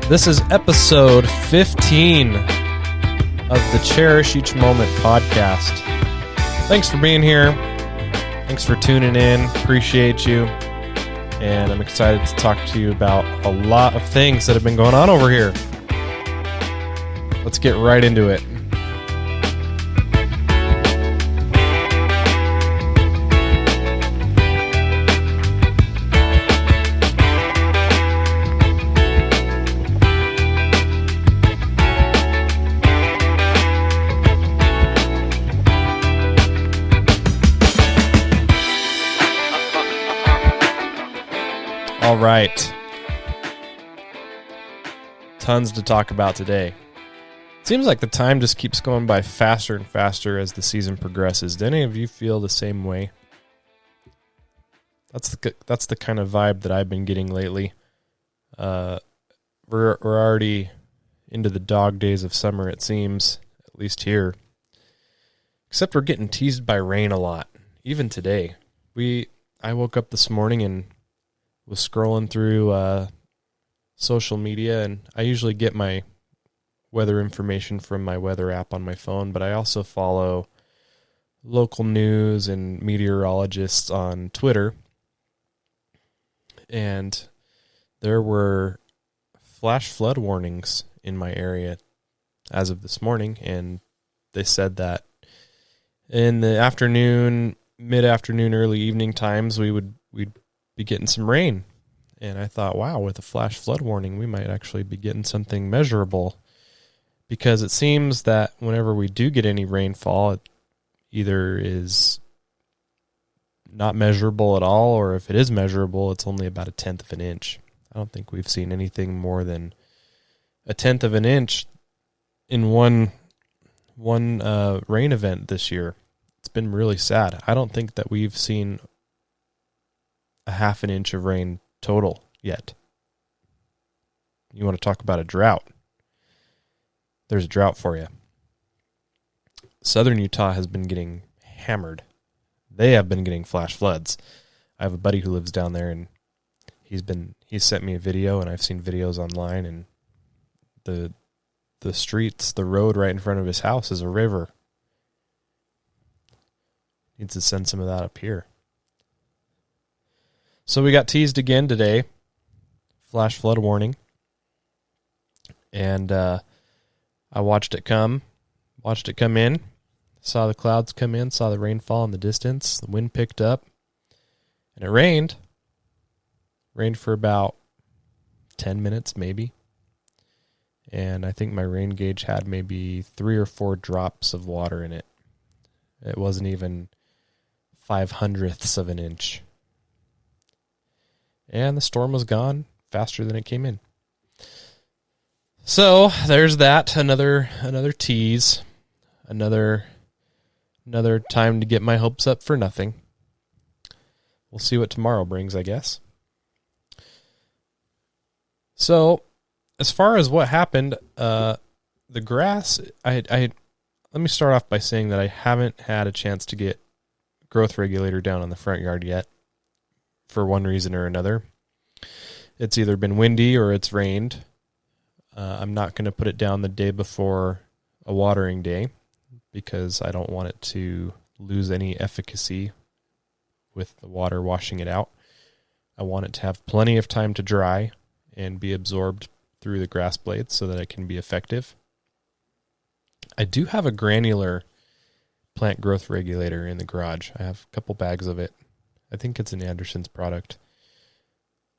This is episode 15 of the Cherish Each Moment podcast. Thanks for being here. Thanks for tuning in. Appreciate you. And I'm excited to talk to you about a lot of things that have been going on over here. Let's get right into it. All right. Tons to talk about today. Seems like the time just keeps going by faster and faster as the season progresses. Do any of you feel the same way? That's the kind of vibe that I've been getting lately. We're already into the dog days of summer, it seems, at least here. Except we're getting teased by rain a lot, even today. I woke up this morning and was scrolling through social media, and I usually get my weather information from my weather app on my phone, but I also follow local news and meteorologists on Twitter. And there were flash flood warnings in my area as of this morning, and they said that in the afternoon, mid-afternoon, early evening times, we'd be getting some rain. And I thought, wow, with a flash flood warning, we might actually be getting something measurable, because it seems that whenever we do get any rainfall, it either is not measurable at all, or if it is measurable, it's only about 1/10 of an inch. I don't think we've seen anything more than 1/10 of an inch in one rain event this year. It's been really sad. I don't think that we've seen a 1/2 inch of rain total yet. You want to talk about a drought? There's a drought for you. Southern Utah has been getting hammered. They have been getting flash floods. I have a buddy who lives down there, and he's sent me a video, and I've seen videos online, and the streets, the road right in front of his house is a river. Needs to send some of that up here. So we got teased again today. Flash flood warning. And I watched it come in. Saw the clouds come in, saw the rainfall in the distance. The wind picked up. And it rained. Rained for about 10 minutes maybe. And I think my rain gauge had maybe 3 or 4 drops of water in it. It wasn't even 0.05 of an inch. And the storm was gone faster than it came in. So there's that. Another tease. Another time to get my hopes up for nothing. We'll see what tomorrow brings, I guess. So as far as what happened, the grass, let me start off by saying that I haven't had a chance to get growth regulator down on the front yard yet. For one reason or another. It's either been windy or it's rained. I'm not going to put it down the day before a watering day, because I don't want it to lose any efficacy with the water washing it out. I want it to have plenty of time to dry and be absorbed through the grass blades so that it can be effective. I do have a Granular plant growth regulator in the garage. I have a couple bags of it. I think it's an Anderson's product.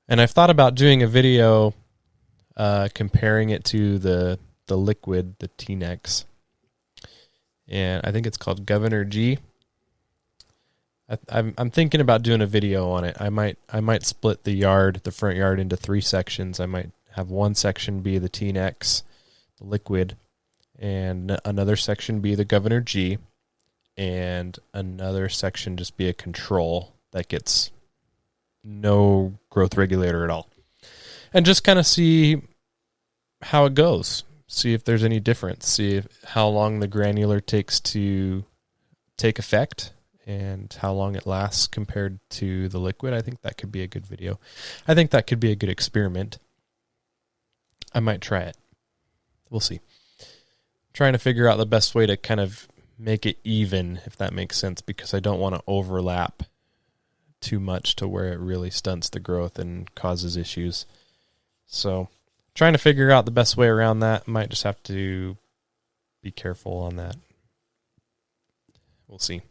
And I've thought about doing a video comparing it to the liquid, the T-Nex. And I think it's called Governor G. I'm thinking about doing a video on it. I might split the front yard into 3 sections. I might have one section be the T-Nex, the liquid, and another section be the Governor G, and another section just be a control that gets no growth regulator at all. And just kind of see how it goes. See if there's any difference. See how long the granular takes to take effect and how long it lasts compared to the liquid. I think that could be a good video. I think that could be a good experiment. I might try it. We'll see. Trying to figure out the best way to kind of make it even, if that makes sense, because I don't want to overlap too much to where it really stunts the growth and causes issues. So trying to figure out the best way around that. Might just have to be careful on that. We'll see.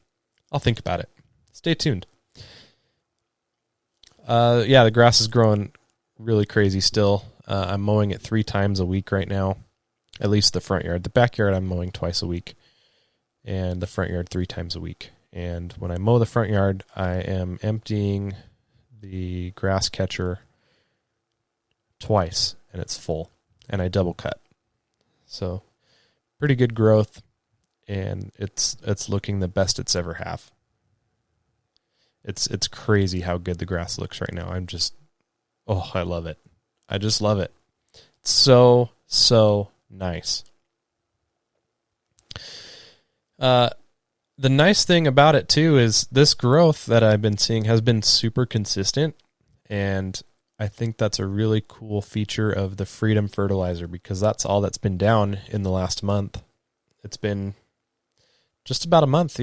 I'll think about it. Stay tuned. Yeah, the grass is growing really crazy still. I'm mowing it 3 times a week right now, at least the front yard. The backyard I'm mowing twice a week, and the front yard 3 times a week. And when I mow the front yard, I am emptying the grass catcher twice, and it's full, and I double cut. So pretty good growth, and it's looking the best it's ever have. It's crazy how good the grass looks right now. I love it. I just love it. It's so nice. The nice thing about it too is this growth that I've been seeing has been super consistent, and I think that's a really cool feature of the Freedom fertilizer, because that's all that's been down in the last month. It's been just about a month,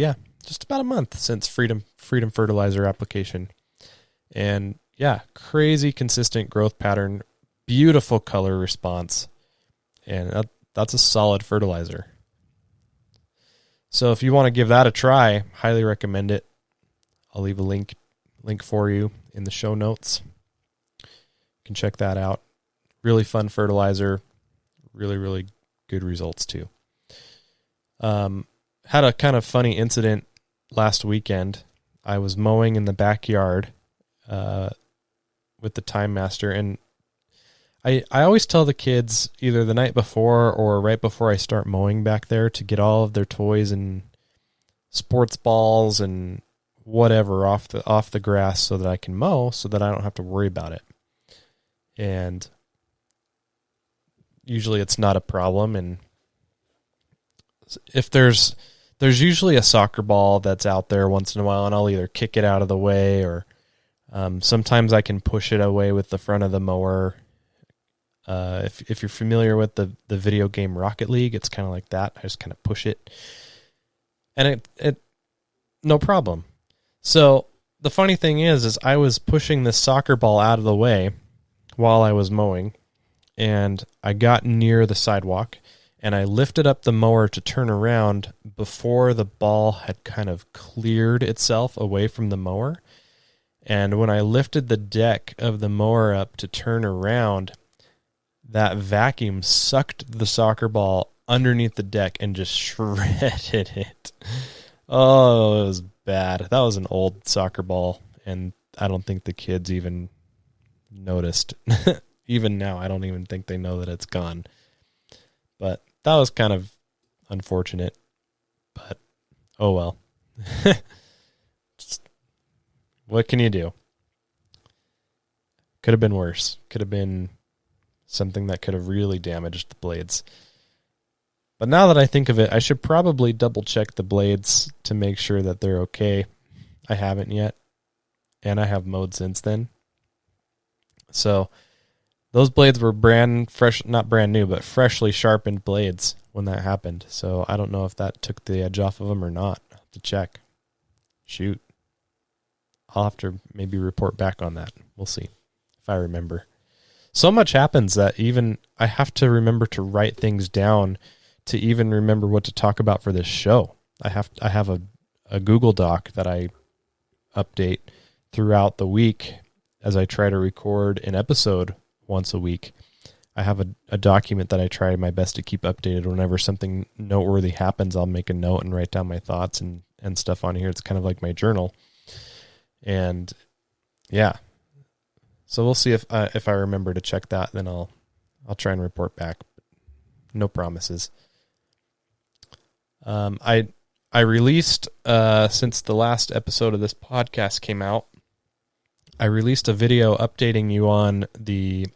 since Freedom fertilizer application. And yeah, crazy consistent growth pattern, beautiful color response, and that's a solid fertilizer. So if you want to give that a try, highly recommend it. I'll leave a link for you in the show notes. You can check that out. Really fun fertilizer. Really, really good results too. Had a kind of funny incident last weekend. I was mowing in the backyard with the Time Master, and I always tell the kids either the night before or right before I start mowing back there to get all of their toys and sports balls and whatever off the grass so that I can mow, so that I don't have to worry about it. And usually it's not a problem. And if there's usually a soccer ball that's out there once in a while, and I'll either kick it out of the way, or sometimes I can push it away with the front of the mower. If you're familiar with the video game Rocket League, it's kind of like that. I just kind of push it, and it no problem. So the funny thing is I was pushing this soccer ball out of the way while I was mowing, and I got near the sidewalk, and I lifted up the mower to turn around before the ball had kind of cleared itself away from the mower. And when I lifted the deck of the mower up to turn around, that vacuum sucked the soccer ball underneath the deck and just shredded it. Oh, it was bad. That was an old soccer ball, and I don't think the kids even noticed. Even now, I don't even think they know that it's gone. But that was kind of unfortunate. But, oh well. What can you do? Could have been worse. Could have been something that could have really damaged the blades. But now that I think of it, I should probably double check the blades to make sure that they're okay. I haven't yet, and I have mowed since then. So those blades were not brand new, but freshly sharpened blades when that happened. So I don't know if that took the edge off of them or not. I'll have to check. Shoot. I'll have to maybe report back on that. We'll see if I remember. So much happens that even I have to remember to write things down to even remember what to talk about for this show. I have a Google Doc that I update throughout the week as I try to record an episode once a week. I have a document that I try my best to keep updated. Whenever something noteworthy happens, I'll make a note and write down my thoughts and stuff on here. It's kind of like my journal. And yeah, so we'll see if I remember to check that. Then I'll try and report back. No promises. I released since the last episode of this podcast came out, I released a video updating you on the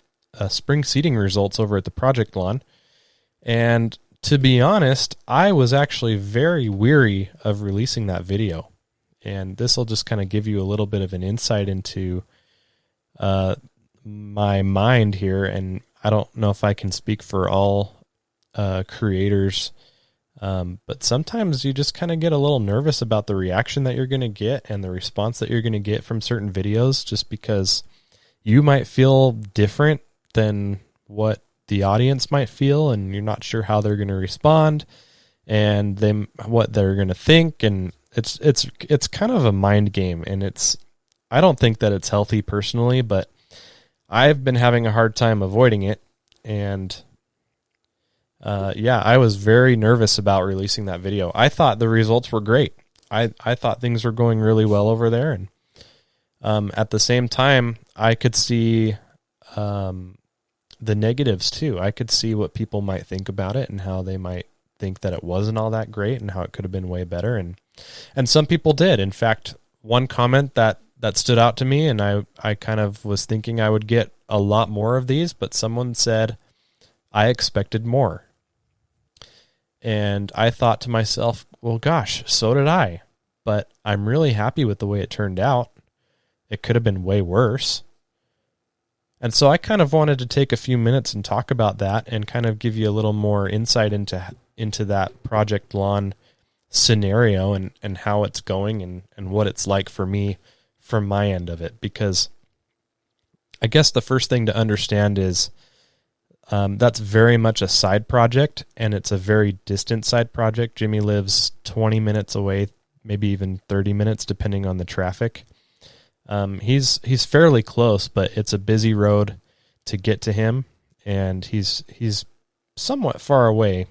spring seeding results over at the Project Lawn. And to be honest, I was actually very weary of releasing that video. And this will just kind of give you a little bit of an insight into my mind here and I don't know if I can speak for all creators, but sometimes you just kind of get a little nervous about the reaction that you're going to get and the response that you're going to get from certain videos, just because you might feel different than what the audience might feel, and you're not sure how they're going to respond and what they're going to think. And it's kind of a mind game, and I don't think that it's healthy personally, but I've been having a hard time avoiding it. And I was very nervous about releasing that video. I thought the results were great. I thought things were going really well over there. And at the same time, I could see the negatives too. I could see what people might think about it and how they might think that it wasn't all that great and how it could have been way better. And some people did. In fact, one comment that stood out to me, and I kind of was thinking I would get a lot more of these, but someone said, I expected more. And I thought to myself, well, gosh, so did I. But I'm really happy with the way it turned out. It could have been way worse. And so I kind of wanted to take a few minutes and talk about that and kind of give you a little more insight into that Project Lawn scenario and how it's going and what it's like for me from my end of it. Because I guess the first thing to understand is that's very much a side project, and it's a very distant side project. Jimmy lives 20 minutes away, maybe even 30 minutes, depending on the traffic. He's fairly close, but it's a busy road to get to him, and he's somewhat far away,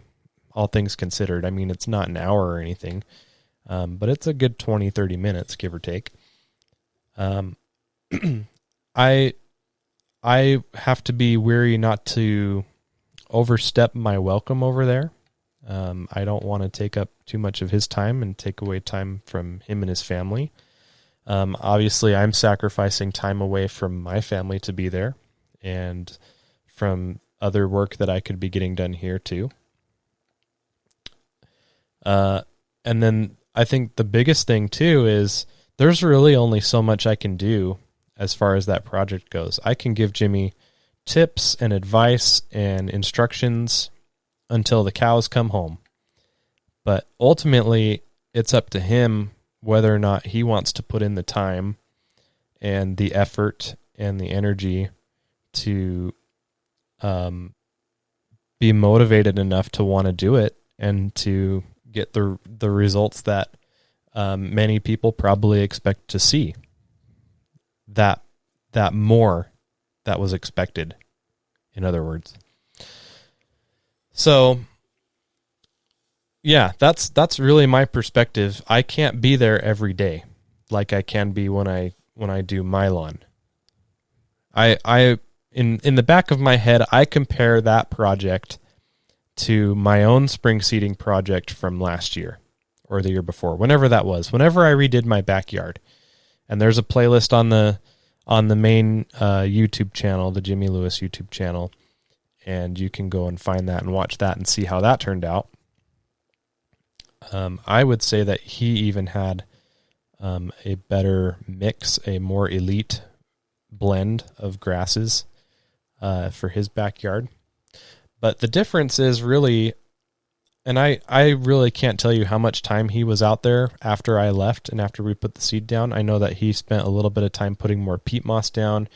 all things considered. I mean, it's not an hour or anything, but it's a good 20, 30 minutes, give or take. I have to be wary not to overstep my welcome over there. I don't want to take up too much of his time and take away time from him and his family. Obviously, I'm sacrificing time away from my family to be there, and from other work that I could be getting done here too. And then I think the biggest thing too is there's really only so much I can do as far as that project goes. I can give Jimmy tips and advice and instructions until the cows come home. But ultimately, it's up to him whether or not he wants to put in the time and the effort and the energy to be motivated enough to want to do it and to get the results that many people probably expect to see. That more that was expected, in other words. So yeah, that's really my perspective. I can't be there every day like I can be when I do my lawn. I in the back of my head, I compare that project to my own spring seeding project from last year or the year before, whenever that was, whenever I redid my backyard. And there's a playlist on the main YouTube channel, the Jimmy Lewis YouTube channel, and you can go and find that and watch that and see how that turned out. I would say that he even had a better mix, a more elite blend of grasses for his backyard. But the difference is really, and I really can't tell you how much time he was out there after I left and after we put the seed down. I know that he spent a little bit of time putting more peat moss down,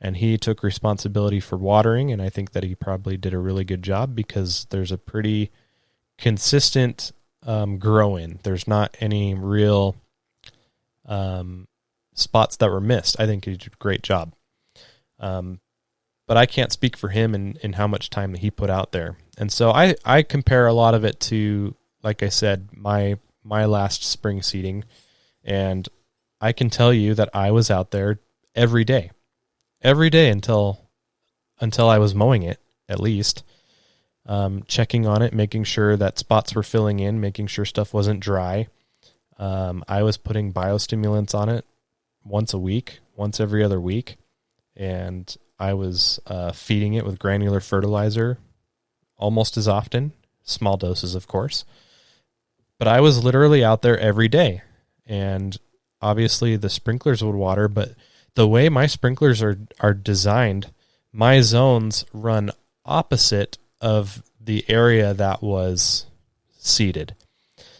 and he took responsibility for watering, and I think that he probably did a really good job because there's a pretty consistent grow in. There's not any real spots that were missed. I think he did a great job. But I can't speak for him in how much time that he put out there. And so I compare a lot of it to, like I said, my last spring seeding. And I can tell you that I was out there every day until I was mowing it, at least. Checking on it, making sure that spots were filling in, making sure stuff wasn't dry. I was putting biostimulants on it once a week, once every other week. And I was feeding it with granular fertilizer almost as often, small doses, of course. But I was literally out there every day. And obviously the sprinklers would water, but the way my sprinklers are designed, my zones run opposite of the area that was seeded.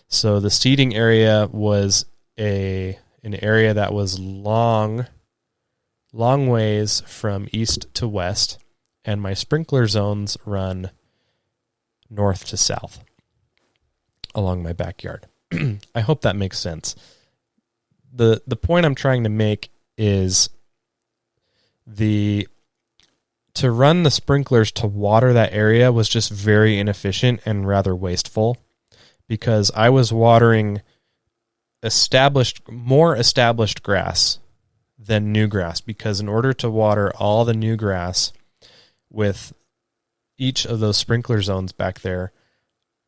So the seeding area was an area that was long ways from east to west, and my sprinkler zones run north to south along my backyard. I hope that makes sense. The point I'm trying to make is to run the sprinklers to water that area was just very inefficient and rather wasteful, because I was watering more established grass than new grass, because in order to water all the new grass with each of those sprinkler zones back there,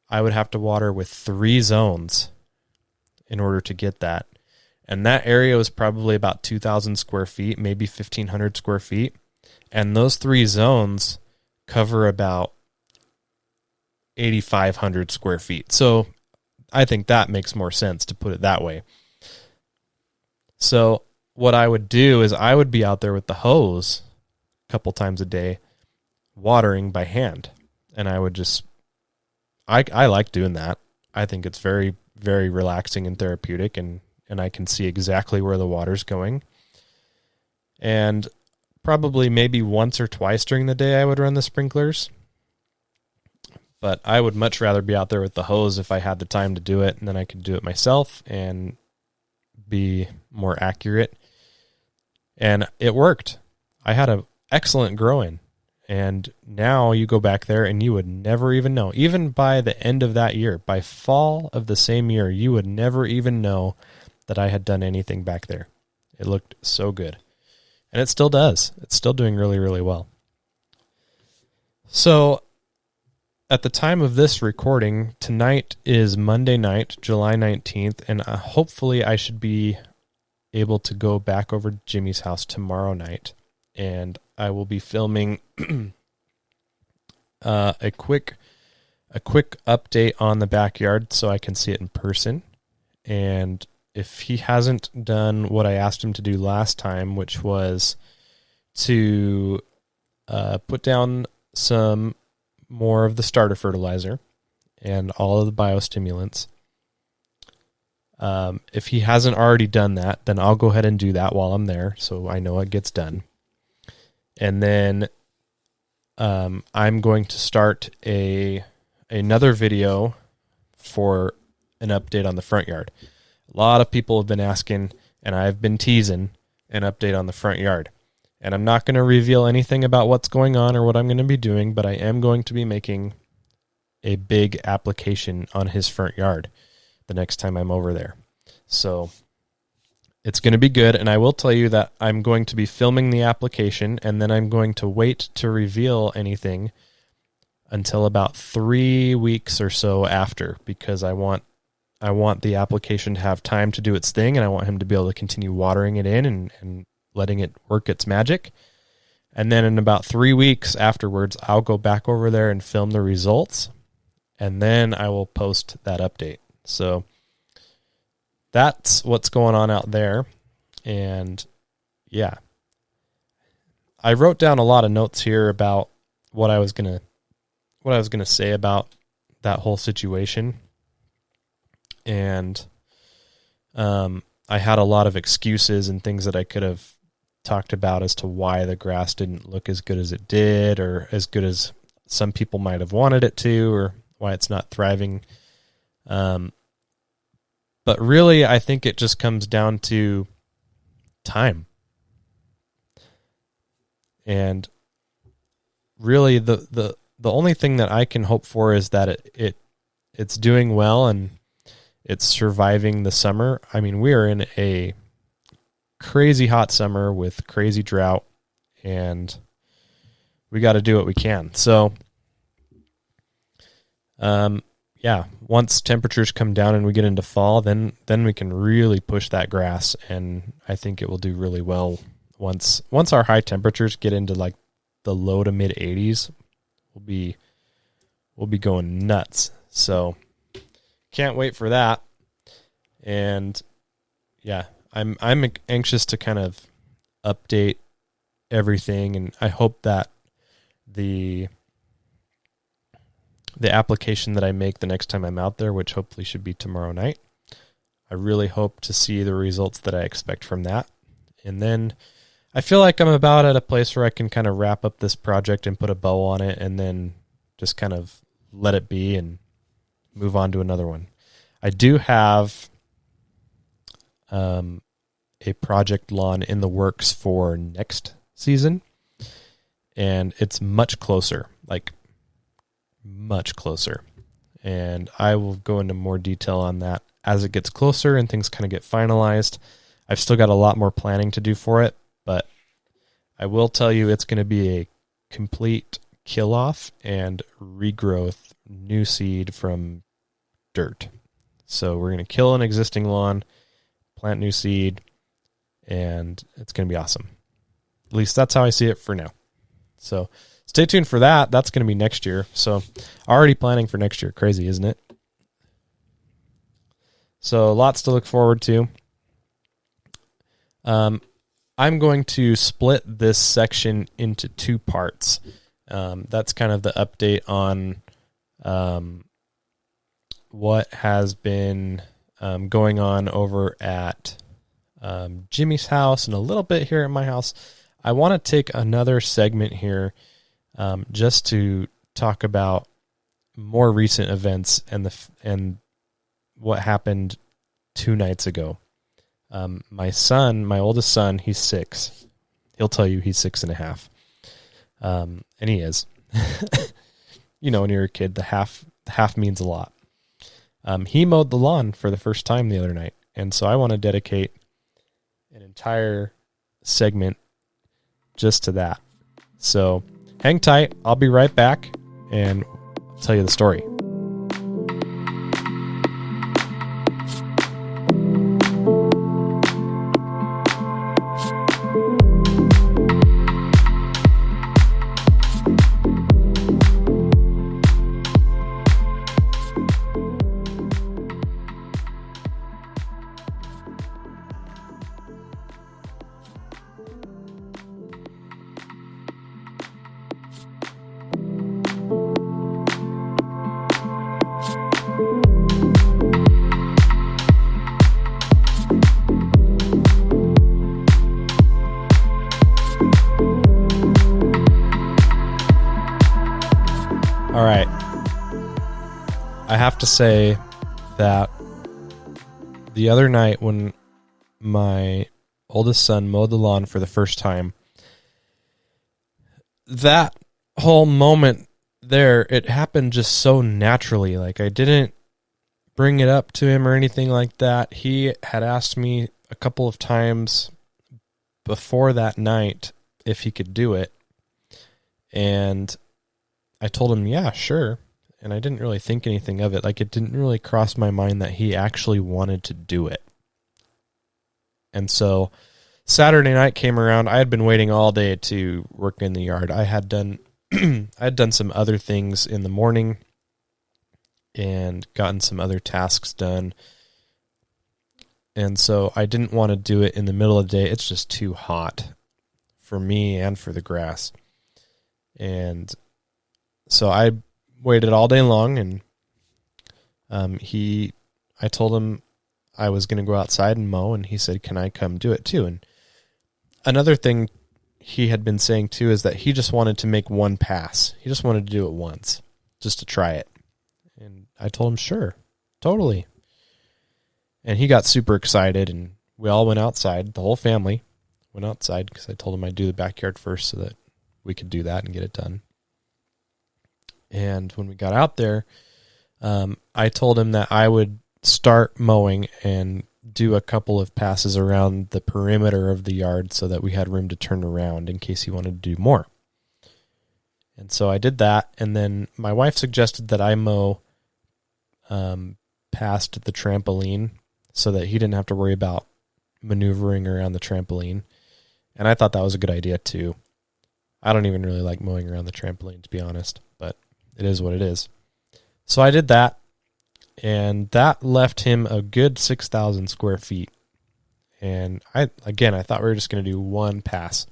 I would have to water with 3 zones in order to get that. And that area was probably about 2,000 square feet, maybe 1,500 square feet. And those 3 zones cover about 8,500 square feet. So I think that makes more sense to put it that way. So what I would do is I would be out there with the hose a couple times a day, watering by hand. And I would just, I like doing that. I think it's very, very relaxing and therapeutic, and I can see exactly where the water's going. And probably maybe once or twice during the day I would run the sprinklers. But I would much rather be out there with the hose if I had the time to do it, and then I could do it myself and be more accurate. And it worked. I had an excellent grow-in. And now you go back there and you would never even know. Even by the end of that year, by fall of the same year, you would never even know that I had done anything back there. It looked so good. And it still does. It's still doing really, really well. So at the time of this recording, tonight is Monday night, July 19th, and hopefully I should be able to go back over to Jimmy's house tomorrow night, and I will be filming a quick update on the backyard so I can see it in person. And if he hasn't done what I asked him to do last time, which was to put down some more of the starter fertilizer and all of the biostimulants, if he hasn't already done that, then I'll go ahead and do that while I'm there so I know it gets done. And then I'm going to start another video for an update on the front yard. A lot of people have been asking, and I've been teasing an update on the front yard. And I'm not going to reveal anything about what's going on or what I'm going to be doing, but I am going to be making a big application on his front yard the next time I'm over there. So it's going to be good, and I will tell you that I'm going to be filming the application, and then I'm going to wait to reveal anything until about 3 weeks or so after, because I want the application to have time to do its thing, and I want him to be able to continue watering it in and letting it work its magic. And then in about 3 weeks afterwards, I'll go back over there and film the results, and then I will post that update. So that's what's going on out there. And yeah, I wrote down a lot of notes here about what I was going to say about that whole situation. And I had a lot of excuses and things that I could have talked about as to why the grass didn't look as good as it did, or as good as some people might have wanted it to, or why it's not thriving. But really, I think it just comes down to time. And really, the only thing that I can hope for is that it's doing well and it's surviving the summer. I mean, we are in a crazy hot summer with crazy drought, and we got to do what we can. So, yeah, once temperatures come down and we get into fall, then we can really push that grass, and I think it will do really well. Once our high temperatures get into like the low to mid 80s, we'll be going nuts. So can't wait for that. And yeah, I'm anxious to kind of update everything, and I hope that the application that I make the next time I'm out there, which hopefully should be tomorrow night. I really hope to see the results that I expect from that. And then I feel like I'm about at a place where I can kind of wrap up this project and put a bow on it and then just kind of let it be and move on to another one. I do have a project lawn in the works for next season, and it's much closer, like much closer. And I will go into more detail on that as it gets closer and things kind of get finalized. I've still got a lot more planning to do for it, but I will tell you it's going to be a complete kill off and regrowth, new seed from dirt. So we're going to kill an existing lawn, plant new seed, and it's going to be awesome. At least that's how I see it for now. So stay tuned for that. That's going to be next year. So already planning for next year. Crazy, isn't it? So lots to look forward to. I'm going to split this section into two parts. That's kind of the update on what has been going on over at Jimmy's house and a little bit here at my house. I want to take another segment here just to talk about more recent events and what happened 2 nights ago. My son, my oldest son, he's 6. He'll tell you he's 6.5. And he is. You know, when you're a kid, the half means a lot. He mowed the lawn for the first time the other night. And so I want to dedicate an entire segment just to that. So hang tight. I'll be right back and I'll tell you the story. All right. I have to say that the other night when my oldest son mowed the lawn for the first time, that whole moment there, it happened just so naturally. Like, I didn't bring it up to him or anything like that. He had asked me a couple of times before that night if he could do it. And I told him, yeah, sure. And I didn't really think anything of it. Like, it didn't really cross my mind that he actually wanted to do it. And so Saturday night came around. I had been waiting all day to work in the yard. I had done some other things in the morning and gotten some other tasks done. And so I didn't want to do it in the middle of the day. It's just too hot for me and for the grass. And so I waited all day long, and I told him I was going to go outside and mow, and he said, can I come do it too? And another thing he had been saying too is that he just wanted to make one pass. He just wanted to do it once, just to try it. And I told him, sure, totally. And he got super excited, and we all went outside. The whole family went outside because I told him I'd do the backyard first so that we could do that and get it done. And when we got out there, I told him that I would start mowing and do a couple of passes around the perimeter of the yard so that we had room to turn around in case he wanted to do more. And so I did that. And then my wife suggested that I mow past the trampoline so that he didn't have to worry about maneuvering around the trampoline. And I thought that was a good idea too. I don't even really like mowing around the trampoline, to be honest, but it is what it is. So I did that, and that left him a good 6,000 square feet. And I thought we were just going to do one pass.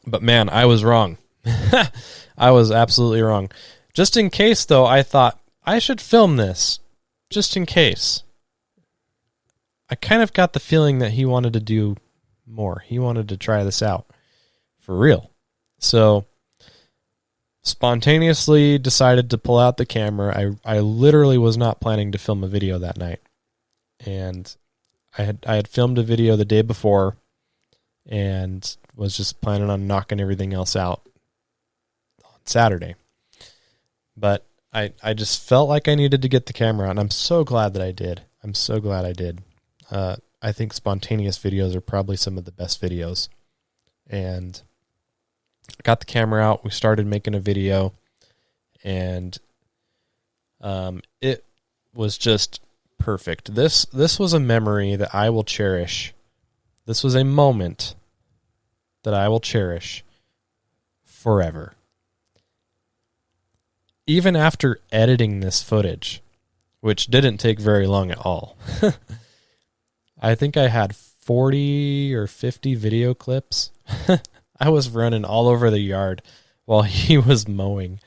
But man, I was wrong. I was absolutely wrong. Just in case, though, I thought I should film this. Just in case. I kind of got the feeling that he wanted to do more. He wanted to try this out for real. So, spontaneously decided to pull out the camera. I literally was not planning to film a video that night. And I had filmed a video the day before and was just planning on knocking everything else out on Saturday. But I just felt like I needed to get the camera out, and I'm so glad that I did. I'm so glad I did. I think spontaneous videos are probably some of the best videos. And I got the camera out. We started making a video, and it was just perfect. This was a memory that I will cherish. This was a moment that I will cherish forever. Even after editing this footage, which didn't take very long at all. I think I had 40 or 50 video clips. I was running all over the yard while he was mowing,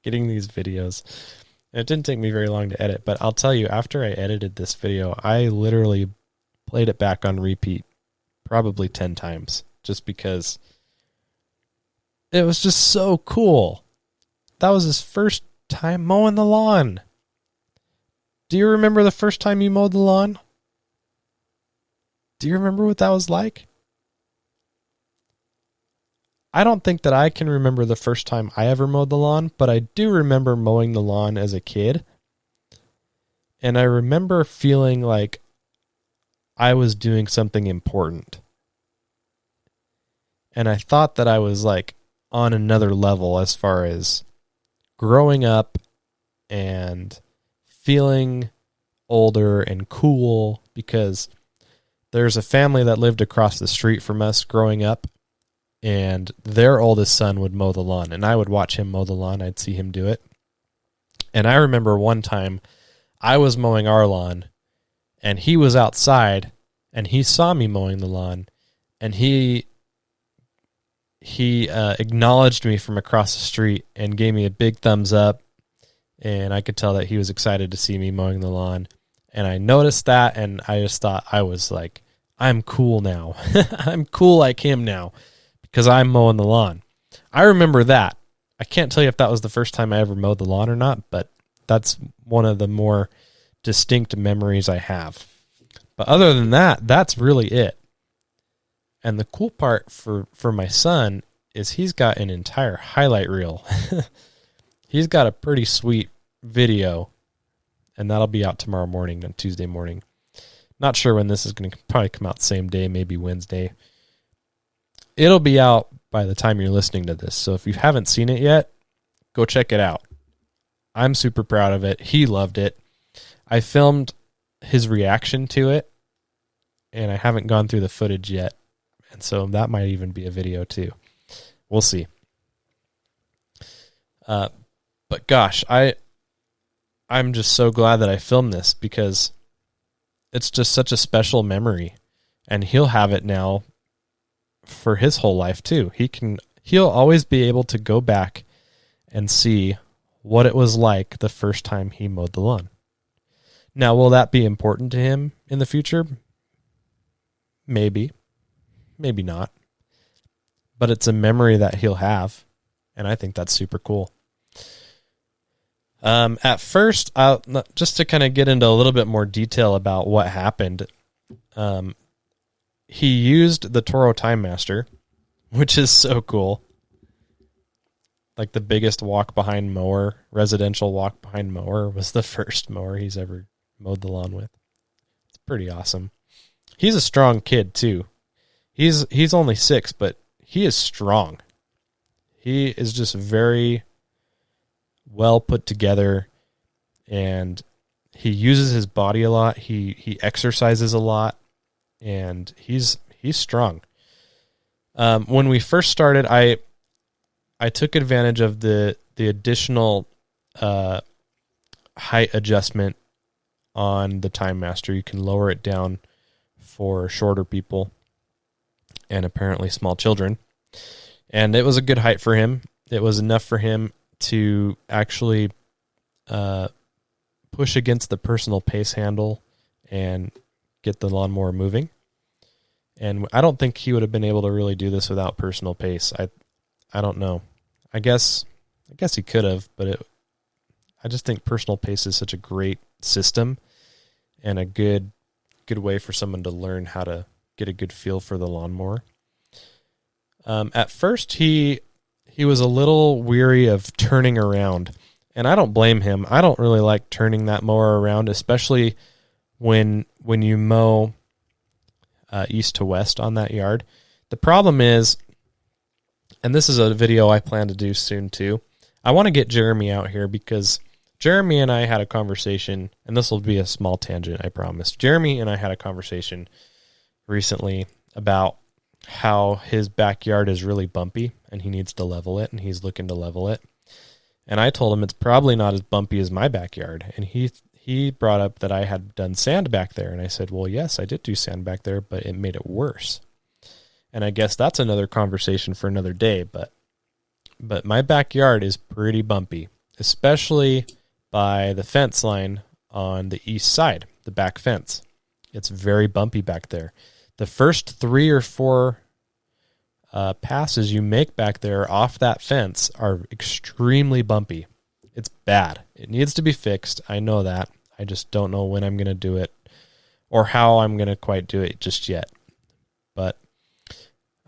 getting these videos. It didn't take me very long to edit, but I'll tell you, after I edited this video, I literally played it back on repeat probably 10 times just because it was just so cool. That was his first time mowing the lawn. Do you remember the first time you mowed the lawn? Do you remember what that was like? I don't think that I can remember the first time I ever mowed the lawn, but I do remember mowing the lawn as a kid. And I remember feeling like I was doing something important. And I thought that I was like on another level as far as growing up and feeling older and cool, because there's a family that lived across the street from us growing up, and their oldest son would mow the lawn, and I would watch him mow the lawn. I'd see him do it. And I remember one time I was mowing our lawn, and he was outside, and he saw me mowing the lawn, and he acknowledged me from across the street and gave me a big thumbs up, and I could tell that he was excited to see me mowing the lawn. And I noticed that, and I just thought, I was like, I'm cool now. I'm cool like him now because I'm mowing the lawn. I remember that. I can't tell you if that was the first time I ever mowed the lawn or not, but that's one of the more distinct memories I have. But other than that, that's really it. And the cool part for my son is he's got an entire highlight reel. He's got a pretty sweet video, and that'll be out tomorrow morning, on Tuesday morning. Not sure when this is going to probably come out same day, maybe Wednesday. It'll be out by the time you're listening to this. So if you haven't seen it yet, go check it out. I'm super proud of it. He loved it. I filmed his reaction to it, and I haven't gone through the footage yet. And so that might even be a video too. We'll see. But gosh, I'm just so glad that I filmed this because it's just such a special memory, and he'll have it now for his whole life too. He'll always be able to go back and see what it was like the first time he mowed the lawn. Now, will that be important to him in the future? Maybe. Maybe not. But it's a memory that he'll have, and I think that's super cool. At first, just to kind of get into a little bit more detail about what happened, he used the Toro Time Master, which is so cool. Like the biggest walk-behind mower, residential walk-behind mower, was the first mower he's ever mowed the lawn with. It's pretty awesome. He's a strong kid, too. He's only 6, but he is strong. He is just very well put together, and he uses his body a lot. He exercises a lot, and he's strong. When we first started, I took advantage of the additional height adjustment on the Time Master. You can lower it down for shorter people and apparently small children. And it was a good height for him. It was enough for him to actually push against the personal pace handle and get the lawnmower moving. And I don't think he would have been able to really do this without personal pace. I don't know. I guess he could have, but I just think personal pace is such a great system and a good way for someone to learn how to get a good feel for the lawnmower. At first, he was a little weary of turning around, and I don't blame him. I don't really like turning that mower around, especially when you mow east to west on that yard. The problem is, and this is a video I plan to do soon too, I want to get Jeremy out here because Jeremy and I had a conversation, and this will be a small tangent, I promise. Jeremy and I had a conversation recently about how his backyard is really bumpy and he needs to level it, and he's looking to level it. And I told him it's probably not as bumpy as my backyard. And he brought up that I had done sand back there. And I said, well, yes, I did do sand back there, but it made it worse. And I guess that's another conversation for another day. But my backyard is pretty bumpy, especially by the fence line on the east side, the back fence. It's very bumpy back there. The first 3 or 4 passes you make back there off that fence are extremely bumpy. It's bad. It needs to be fixed. I know that. I just don't know when I'm going to do it or how I'm going to quite do it just yet. But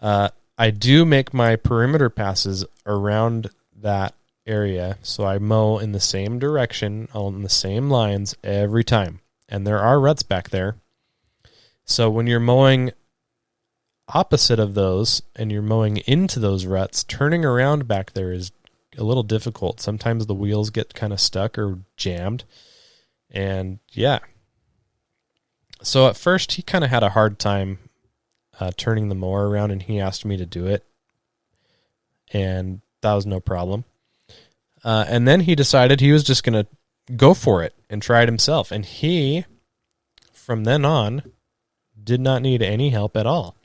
I do make my perimeter passes around that area, so I mow in the same direction on the same lines every time. And there are ruts back there. So when you're mowing opposite of those and you're mowing into those ruts, turning around back there is a little difficult. Sometimes the wheels get kind of stuck or jammed. And yeah. So at first he kind of had a hard time turning the mower around, and he asked me to do it. And that was no problem. And then he decided he was just going to go for it and try it himself. And he, from then on, did not need any help at all.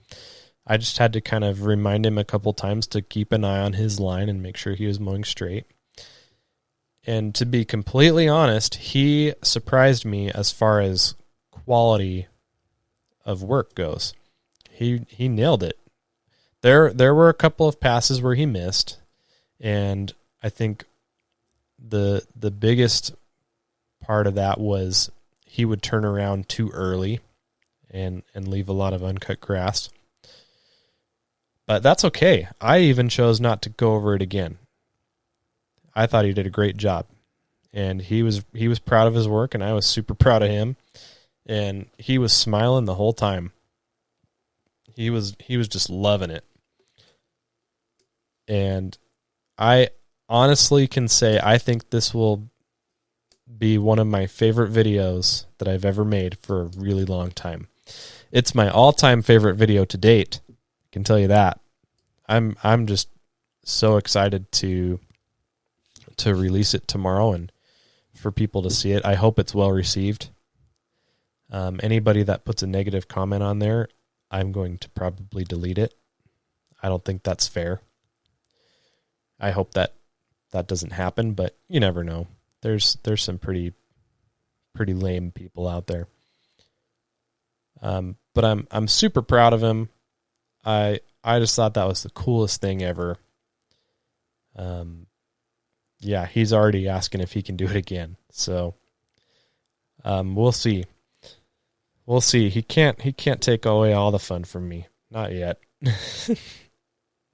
I just had to kind of remind him a couple times to keep an eye on his line and make sure he was mowing straight. And to be completely honest, he surprised me as far as quality of work goes. He nailed it. There were a couple of passes where he missed, and I think the biggest part of that was he would turn around too early and leave a lot of uncut grass. But that's okay. I even chose not to go over it again. I thought he did a great job. And he was proud of his work, and I was super proud of him. And he was smiling the whole time. He was just loving it. And I honestly can say I think this will be one of my favorite videos that I've ever made for a really long time. It's my all-time favorite video to date. I can tell you that. I'm just so excited to release it tomorrow and for people to see it. I hope it's well received. Anybody that puts a negative comment on there, I'm going to probably delete it. I don't think that's fair. I hope that doesn't happen, but you never know. There's some pretty lame people out there. But I'm super proud of him. I just thought that was the coolest thing ever. Yeah, he's already asking if he can do it again. So we'll see. We'll see. He can't take away all the fun from me. Not yet.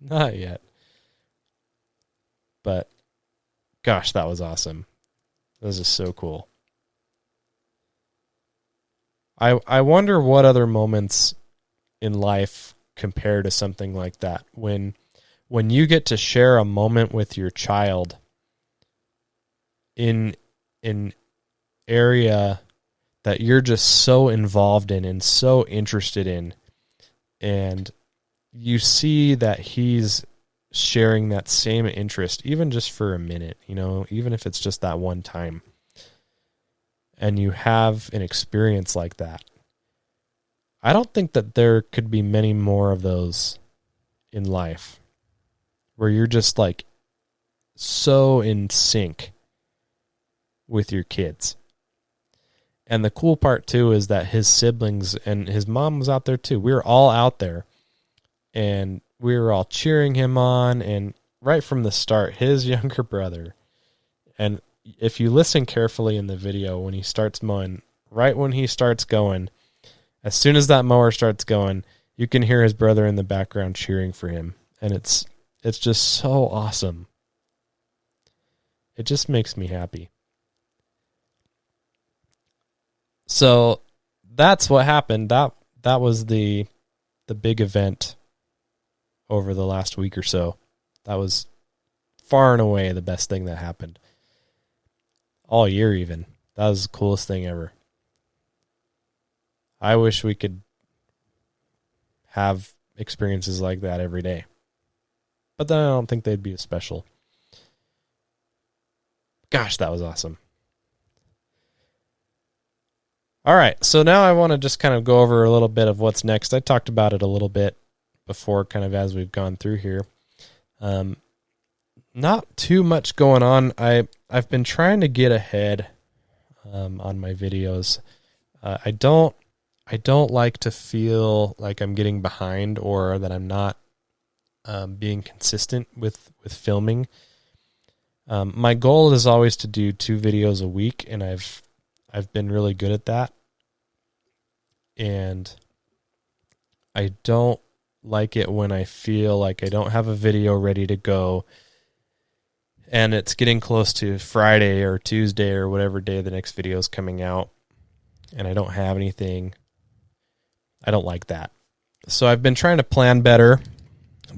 Not yet. But gosh, that was awesome. This is so cool. I wonder what other moments in life compare to something like that. When you get to share a moment with your child in an area that you're just so involved in and so interested in, and you see that he's sharing that same interest, even just for a minute, even if it's just that one time, and you have an experience like that. I don't think that there could be many more of those in life. where you're just like so in sync with your kids. And the cool part too is that his siblings and his mom was out there too. We were all out there and we were all cheering him on. And right from the start, his younger brother, and if you listen carefully in the video, when he starts mowing, right when he starts going, as soon as that mower starts going, you can hear his brother in the background cheering for him. And it's just so awesome. It just makes me happy. So that's what happened. That was the big event over the last week or so. That was far and away the best thing that happened. All year even. That was the coolest thing ever. I wish we could have experiences like that every day. But then I don't think they'd be as special. Gosh, that was awesome. All right, so now I want to just kind of go over a little bit of what's next. I talked about it a little bit before, kind of as we've gone through here. Not too much going on. I've been trying to get ahead on my videos. I don't like to feel like I'm getting behind or that I'm not being consistent with filming. My goal is always to do 2 videos a week, and I've been really good at that. And I don't like it when I feel like I don't have a video ready to go and it's getting close to Friday or Tuesday or whatever day the next video is coming out and I don't have anything. I don't like that. So I've been trying to plan better.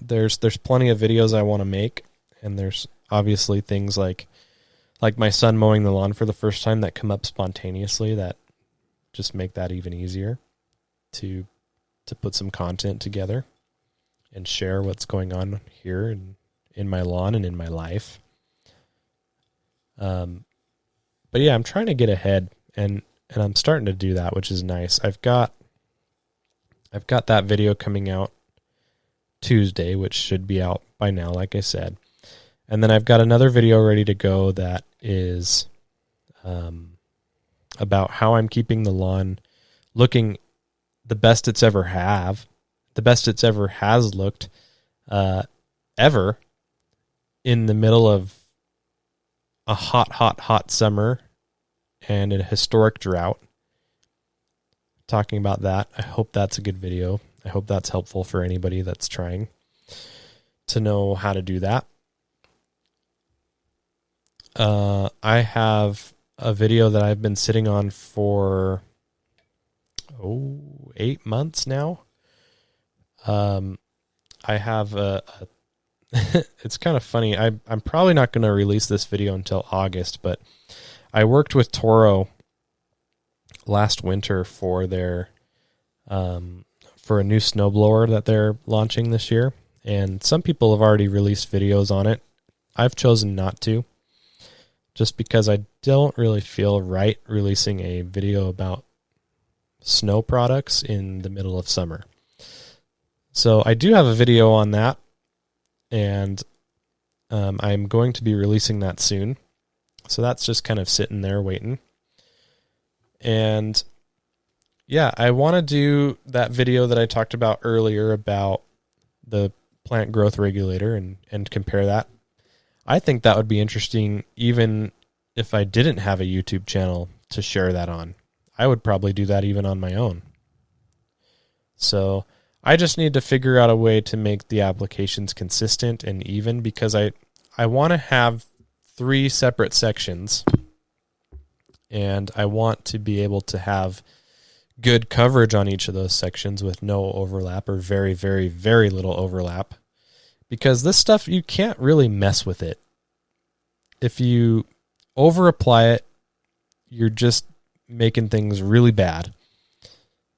There's plenty of videos I want to make, and there's obviously things like my son mowing the lawn for the first time that come up spontaneously that just make that even easier to put some content together and share what's going on here and in my lawn and in my life. But yeah, I'm trying to get ahead and I'm starting to do that, which is nice. I've got that video coming out Tuesday, which should be out by now, like I said. And then I've got another video ready to go that is about how I'm keeping the lawn looking the best it's ever has looked ever in the middle of a hot summer and a historic drought. Talking about that. I hope that's a good video. I hope that's helpful for anybody that's trying to know how to do that. I have a video that I've been sitting on for 8 months now. I have it's kind of funny. I'm probably not going to release this video until August, but I worked with Toro last winter for their for a new snowblower that they're launching this year, and some people have already released videos on it. I've chosen not to, just because I don't really feel right releasing a video about snow products in the middle of summer. So I do have a video on that, and I'm going to be releasing that soon. So that's just kind of sitting there waiting. And yeah, I want to do that video that I talked about earlier about the plant growth regulator and compare that. I think that would be interesting even if I didn't have a YouTube channel to share that on. I would probably do that even on my own. So I just need to figure out a way to make the applications consistent and even, because I want to have 3 separate sections, and I want to be able to have good coverage on each of those sections with no overlap or very, very, very little overlap, because this stuff, you can't really mess with it. If you over apply it, you're just making things really bad.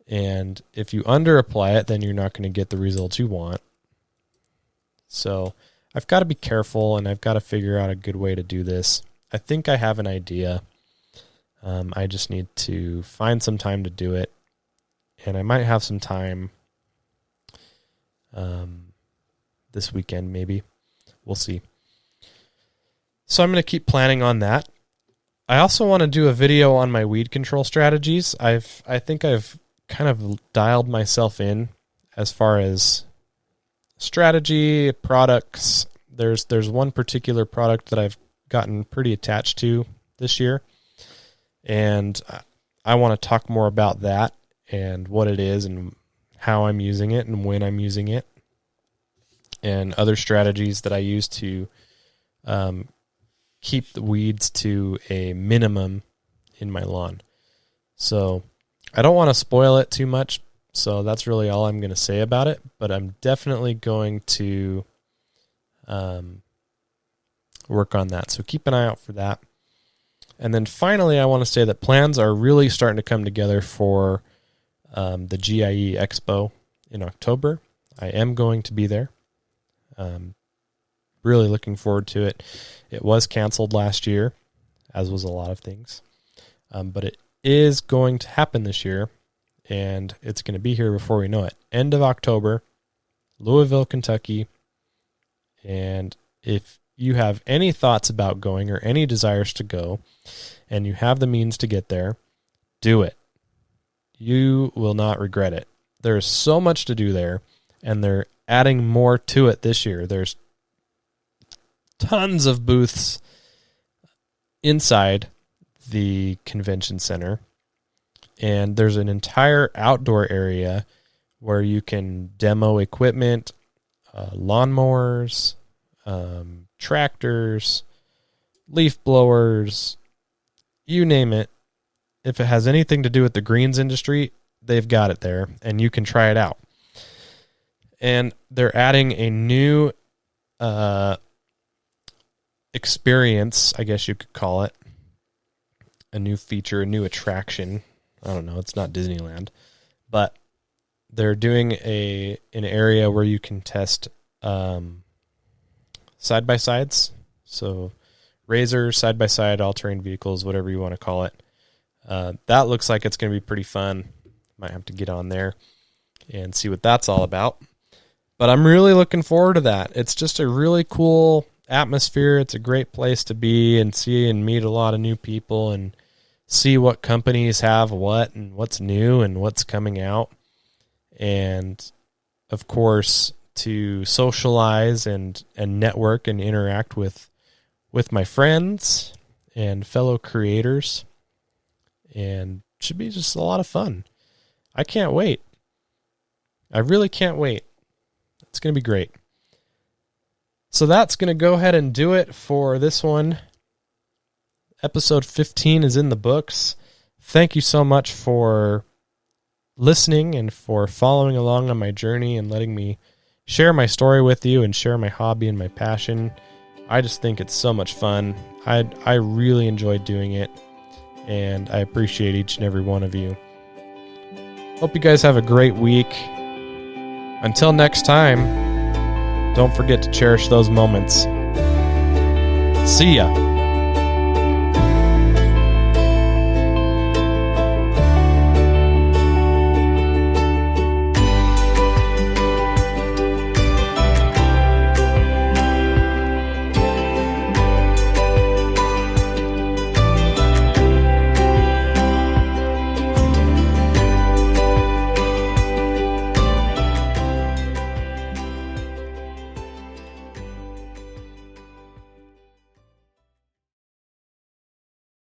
And if you under apply it, then you're not going to get the results you want. So I've got to be careful, and I've got to figure out a good way to do this. I think I have an idea. I just need to find some time to do it. And I might have some time this weekend, maybe. we'll see. So I'm going to keep planning on that. I also want to do a video on my weed control strategies. I think I've kind of dialed myself in as far as strategy, products. There's one particular product that I've gotten pretty attached to this year, and I want to talk more about that and what it is and how I'm using it and when I'm using it, and other strategies that I use to keep the weeds to a minimum in my lawn. So I don't want to spoil it too much, so that's really all I'm going to say about it, but I'm definitely going to work on that. So keep an eye out for that. And then finally, I want to say that plans are really starting to come together for the GIE Expo in October. I am going to be there. Really looking forward to it. It was canceled last year, as was a lot of things. But it is going to happen this year, and it's going to be here before we know it. End of October, Louisville, Kentucky. And if you have any thoughts about going or any desires to go, and you have the means to get there, do it. You will not regret it. There's so much to do there, and they're adding more to it this year. There's tons of booths inside the convention center, and there's an entire outdoor area where you can demo equipment, lawnmowers, tractors, leaf blowers, you name it. If it has anything to do with the greens industry, they've got it there, and you can try it out. And they're adding a new experience, I guess you could call it, a new feature, a new attraction. I don't know, it's not Disneyland, but they're doing an area where you can test side-by-sides, so razors, side-by-side, all-terrain vehicles, whatever you want to call it. That looks like it's going to be pretty fun. Might have to get on there and see what that's all about. But I'm really looking forward to that. It's just a really cool atmosphere. It's a great place to be and see and meet a lot of new people and see what companies have what and what's new and what's coming out. And, of course, to socialize and network and interact with my friends and fellow creators. And should be just a lot of fun. I can't wait. I really can't wait. It's going to be great. So that's going to go ahead and do it for this one. Episode 15 is in the books. Thank you so much for listening and for following along on my journey and letting me share my story with you and share my hobby and my passion. I just think it's so much fun. I really enjoy doing it, and I appreciate each and every one of you. Hope you guys have a great week. Until next time, don't forget to cherish those moments. See ya.